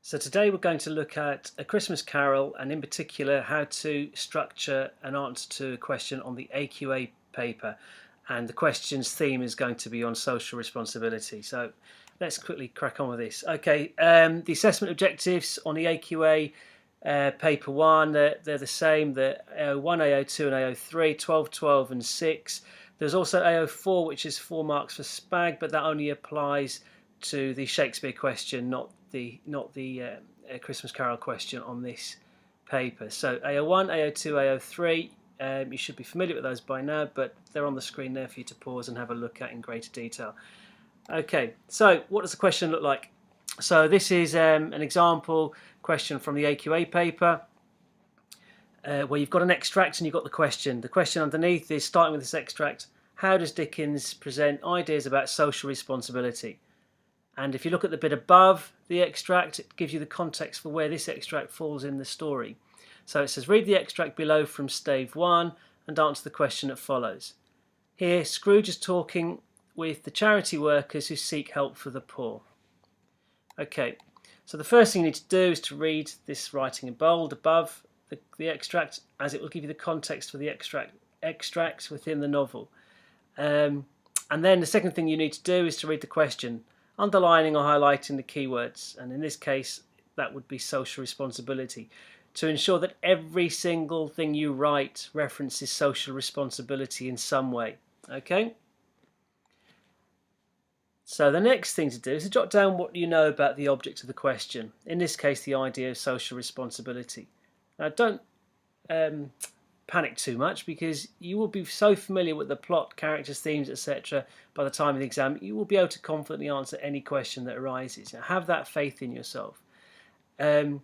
So today we're going to look at A Christmas Carol, and in particular how to structure an answer to a question on the AQA paper, and the question's theme is going to be on social responsibility. So let's quickly crack on with this. Okay, the assessment objectives on the AQA paper 1, they're the same. The AO1, AO2 and AO3, 12, 12 and 6. There's also AO4, which is 4 marks for SPAG, but that only applies to the Shakespeare question, not the Christmas Carol question on this paper. So AO1, AO2, AO3, you should be familiar with those by now, but they're on the screen there for you to pause and have a look at in greater detail. Okay, so what does the question look like? So this is an example question from the AQA paper where you've got an extract and you've got the question. The question underneath is, starting with this extract, how does Dickens present ideas about social responsibility? And if you look at the bit above the extract, it gives you the context for where this extract falls in the story. So it says, read the extract below from stave 1 and answer the question that follows. Here, Scrooge is talking with the charity workers who seek help for the poor. Okay, so the first thing you need to do is to read this writing in bold above the extract, as it will give you the context for the extracts within the novel. And then the second thing you need to do is to read the question, underlining or highlighting the keywords, and in this case that would be social responsibility, to ensure that every single thing you write references social responsibility in some way. Okay? So the next thing to do is to jot down what you know about the object of the question, in this case the idea of social responsibility. Now don't panic too much, because you will be so familiar with the plot, characters, themes, etc. by the time of the exam, you will be able to confidently answer any question that arises. Now, have that faith in yourself. So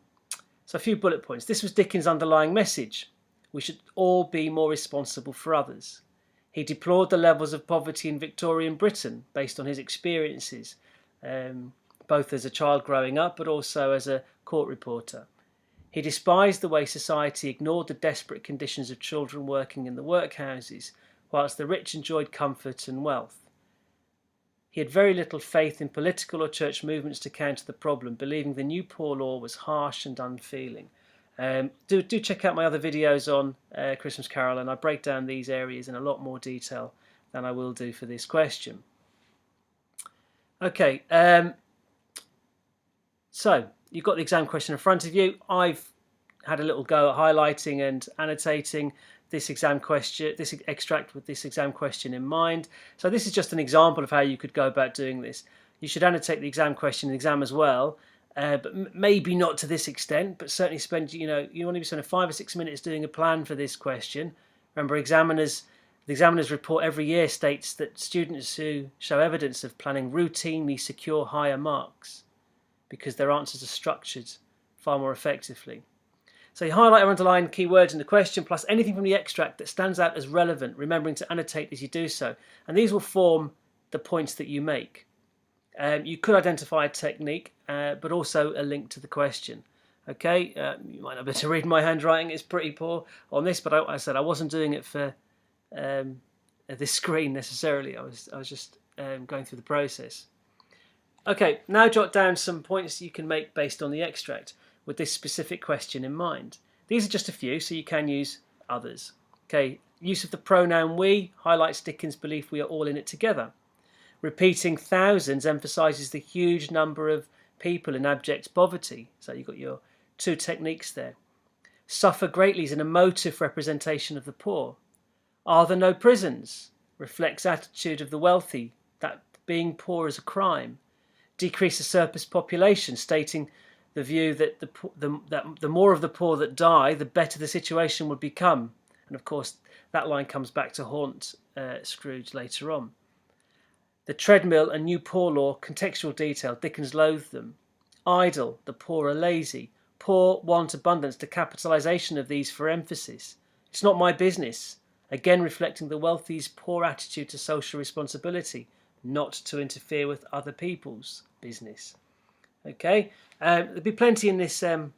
a few bullet points. This was Dickens' underlying message. We should all be more responsible for others. He deplored the levels of poverty in Victorian Britain based on his experiences, both as a child growing up but also as a court reporter. He despised the way society ignored the desperate conditions of children working in the workhouses, whilst the rich enjoyed comfort and wealth. He had very little faith in political or church movements to counter the problem, believing the new poor law was harsh and unfeeling. Do check out my other videos on Christmas Carol, and I break down these areas in a lot more detail than I will do for this question. Okay, so you've got the exam question in front of you. I've had a little go at highlighting and annotating this exam question, this extract with this exam question in mind. So this is just an example of how you could go about doing this. You should annotate the exam question in the exam as well, but maybe not to this extent, but certainly spend, you want to be spending 5 or 6 minutes doing a plan for this question. Remember, the examiner's report every year states that students who show evidence of planning routinely secure higher marks, because their answers are structured far more effectively. So you highlight or underline key words in the question, plus anything from the extract that stands out as relevant, remembering to annotate as you do so. And these will form the points that you make. You could identify a technique, but also a link to the question. Okay, you might not be able to read my handwriting, it's pretty poor on this, but I said I wasn't doing it for this screen necessarily. I was just going through the process. Okay, now jot down some points you can make based on the extract with this specific question in mind. These are just a few, so you can use others. Okay, use of the pronoun we highlights Dickens' belief we are all in it together. Repeating thousands emphasises the huge number of people in abject poverty. So you've got your 2 techniques there. Suffer greatly is an emotive representation of the poor. Are there no prisons? Reflects attitude of the wealthy, that being poor is a crime. Decrease the surplus population, stating the view that the more of the poor that die, the better the situation would become. And of course, that line comes back to haunt Scrooge later on. The treadmill and new poor law, contextual detail, Dickens loathed them. Idle, the poor are lazy. Poor want abundance, the capitalisation of these for emphasis. It's not my business, again reflecting the wealthy's poor attitude to social responsibility, not to interfere with other people's business. Okay, there'll be plenty in this on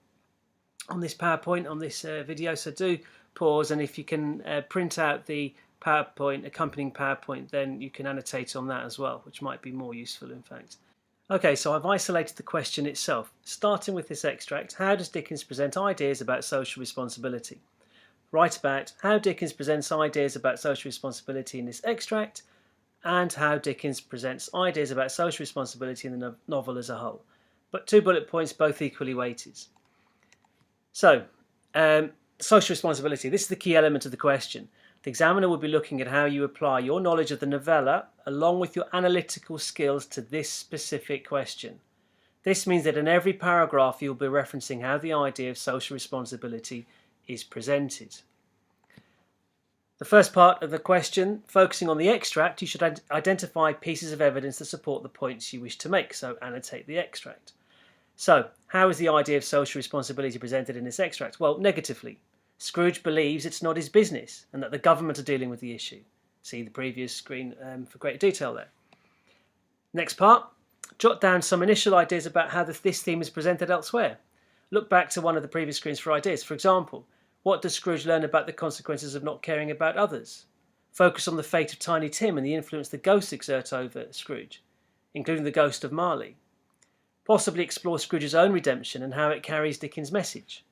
this PowerPoint, on this video, so do pause, and if you can print out the PowerPoint, accompanying PowerPoint, then you can annotate on that as well, which might be more useful in fact. Okay, so I've isolated the question itself. Starting with this extract, how does Dickens present ideas about social responsibility? Write about how Dickens presents ideas about social responsibility in this extract and how Dickens presents ideas about social responsibility in the novel as a whole. But 2 bullet points, both equally weighted. So, social responsibility. This is the key element of the question. The examiner will be looking at how you apply your knowledge of the novella along with your analytical skills to this specific question. This means that in every paragraph you'll be referencing how the idea of social responsibility is presented. The first part of the question, focusing on the extract, you should identify pieces of evidence that support the points you wish to make, so annotate the extract. So, how is the idea of social responsibility presented in this extract? Well, negatively. Scrooge believes it's not his business and that the government are dealing with the issue. See the previous screen for greater detail there. Next part, jot down some initial ideas about how this theme is presented elsewhere. Look back to one of the previous screens for ideas. For example, what does Scrooge learn about the consequences of not caring about others? Focus on the fate of Tiny Tim and the influence the ghosts exert over Scrooge, including the ghost of Marley. Possibly explore Scrooge's own redemption and how it carries Dickens' message.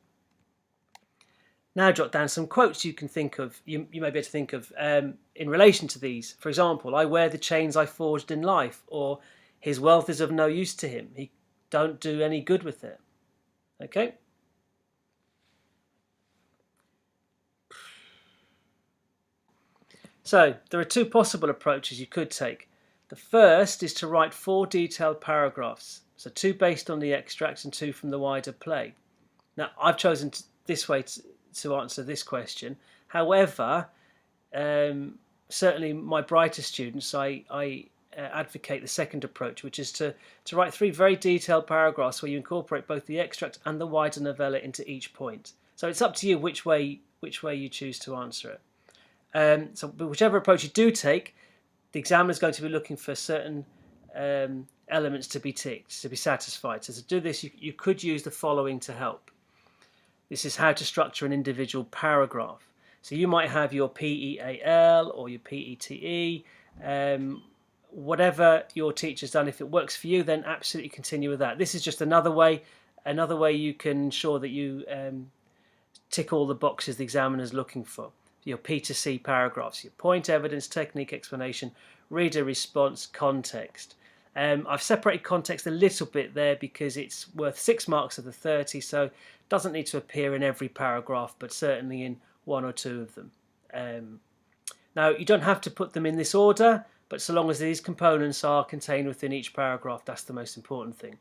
Now jot down some quotes you can think of, you may be able to think of in relation to these. For example, I wear the chains I forged in life, or his wealth is of no use to him. He don't do any good with it. Okay? So there are 2 possible approaches you could take. The first is to write 4 detailed paragraphs. So 2 based on the extracts and 2 from the wider play. Now I've chosen this way to answer this question. However, certainly my brighter students, I advocate the second approach, which is to write 3 very detailed paragraphs where you incorporate both the extract and the wider novella into each point. So it's up to you which way you choose to answer it. So whichever approach you do take, the examiner is going to be looking for certain elements to be ticked, to be satisfied. So to do this, you could use the following to help. This is how to structure an individual paragraph. So you might have your PEAL or your PETE, whatever your teacher's done. If it works for you, then absolutely continue with that. This is just another way you can ensure that you tick all the boxes the examiner's looking for. Your P2C paragraphs, your point, evidence, technique, explanation, reader response, context. I've separated context a little bit there because it's worth 6 marks of the 30, so it doesn't need to appear in every paragraph, but certainly in 1 or 2 of them. Now, you don't have to put them in this order, but so long as these components are contained within each paragraph, that's the most important thing.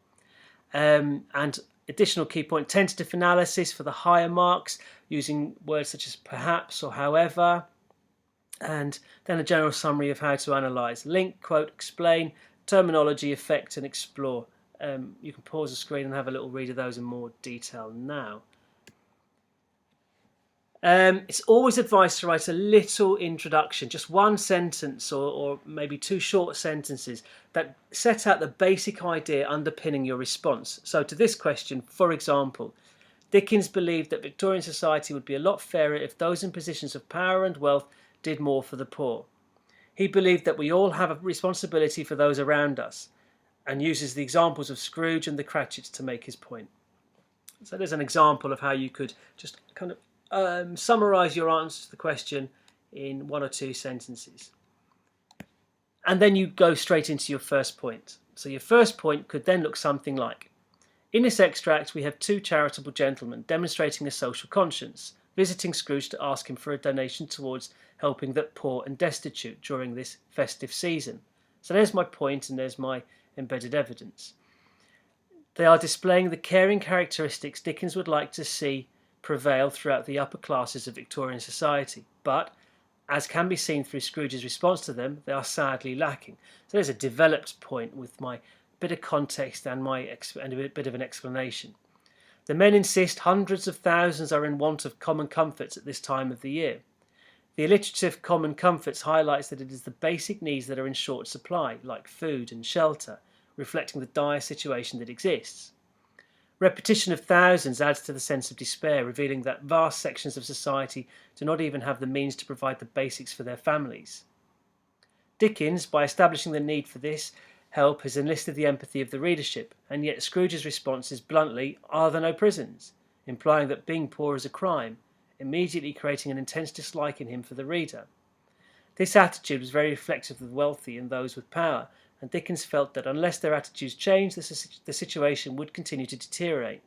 And additional key point, tentative analysis for the higher marks, using words such as perhaps or however, and then a general summary of how to analyse. Link, quote, explain, terminology, effect, and explore. You can pause the screen and have a little read of those in more detail now. It's always advised to write a little introduction, just 1 sentence or maybe 2 short sentences that set out the basic idea underpinning your response. So to this question, for example, Dickens believed that Victorian society would be a lot fairer if those in positions of power and wealth did more for the poor. He believed that we all have a responsibility for those around us, and uses the examples of Scrooge and the Cratchits to make his point. So there's an example of how you could just kind of summarise your answer to the question in 1 or 2 sentences. And then you go straight into your first point. So your first point could then look something like, in this extract we have 2 charitable gentlemen demonstrating a social conscience, visiting Scrooge to ask him for a donation towards helping the poor and destitute during this festive season. So there's my point and there's my embedded evidence. They are displaying the caring characteristics Dickens would like to see prevail throughout the upper classes of Victorian society, but as can be seen through Scrooge's response to them, they are sadly lacking. So there's a developed point with my bit of context and a bit of an explanation. The men insist hundreds of thousands are in want of common comforts at this time of the year. The alliterative common comforts highlights that it is the basic needs that are in short supply, like food and shelter, reflecting the dire situation that exists. Repetition of thousands adds to the sense of despair, revealing that vast sections of society do not even have the means to provide the basics for their families. Dickens, by establishing the need for this, help has enlisted the empathy of the readership, and yet Scrooge's response is bluntly, "Are there no prisons?" implying that being poor is a crime, immediately creating an intense dislike in him for the reader. This attitude was very reflective of the wealthy and those with power, and Dickens felt that unless their attitudes changed, the situation would continue to deteriorate.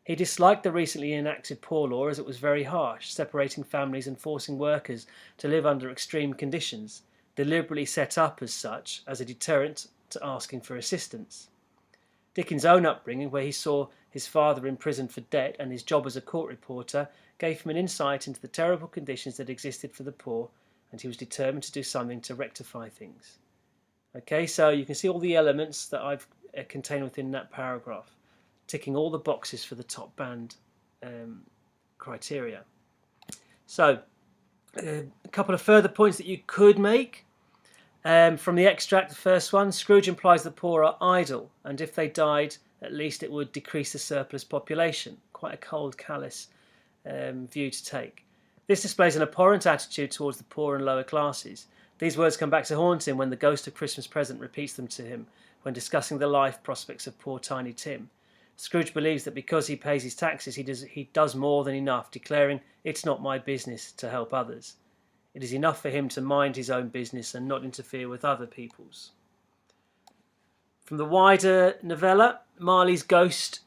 He disliked the recently enacted Poor Law as it was very harsh, separating families and forcing workers to live under extreme conditions, deliberately set up as such as a deterrent to asking for assistance. Dickens' own upbringing, where he saw his father imprisoned for debt and his job as a court reporter, gave him an insight into the terrible conditions that existed for the poor, and he was determined to do something to rectify things. Okay, so you can see all the elements that I've contained within that paragraph, ticking all the boxes for the top band criteria. So, a couple of further points that you could make. From the extract, the first one, Scrooge implies the poor are idle, and if they died, at least it would decrease the surplus population. Quite a cold, callous view to take. This displays an abhorrent attitude towards the poor and lower classes. These words come back to haunt him when the ghost of Christmas Present repeats them to him when discussing the life prospects of poor Tiny Tim. Scrooge believes that because he pays his taxes, he does more than enough, declaring, "It's not my business to help others. It is enough for him to mind his own business and not interfere with other people's." From the wider novella, Marley's ghost's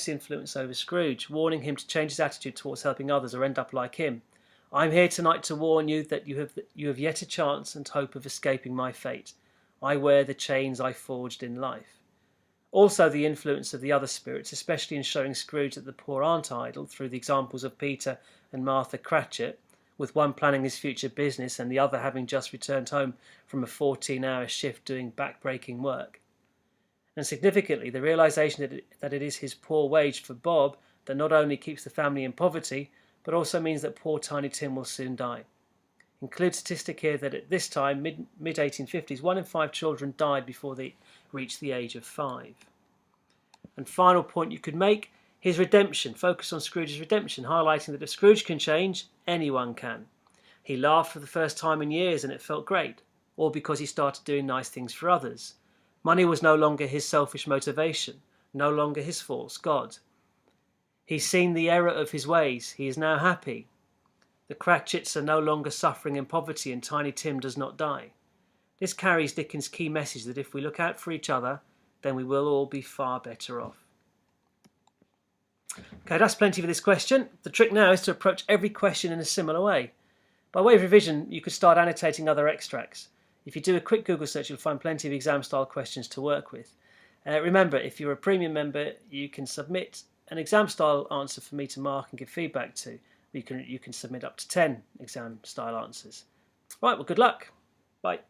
influence over Scrooge, warning him to change his attitude towards helping others or end up like him. "I'm here tonight to warn you that you have yet a chance and hope of escaping my fate. I wear the chains I forged in life." Also the influence of the other spirits, especially in showing Scrooge that the poor aren't idle, through the examples of Peter and Martha Cratchit, with one planning his future business and the other having just returned home from a 14-hour shift doing back-breaking work. And significantly, the realisation that it is his poor wage for Bob that not only keeps the family in poverty, but also means that poor Tiny Tim will soon die. Include statistic here that at this time, mid-1850s, 1 in 5 children died before they reached the age of 5. And final point you could make, his redemption. Focus on Scrooge's redemption, highlighting that if Scrooge can change, anyone can. He laughed for the first time in years and it felt great, all because he started doing nice things for others. Money was no longer his selfish motivation, no longer his false god. He's seen the error of his ways. He is now happy. The Cratchits are no longer suffering in poverty and Tiny Tim does not die. This carries Dickens' key message that if we look out for each other, then we will all be far better off. Okay, that's plenty for this question. The trick now is to approach every question in a similar way. By way of revision, you could start annotating other extracts. If you do a quick Google search, you'll find plenty of exam-style questions to work with. Remember, if you're a premium member, you can submit an exam-style answer for me to mark and give feedback to. You can submit up to 10 exam-style answers. Right, well, good luck. Bye.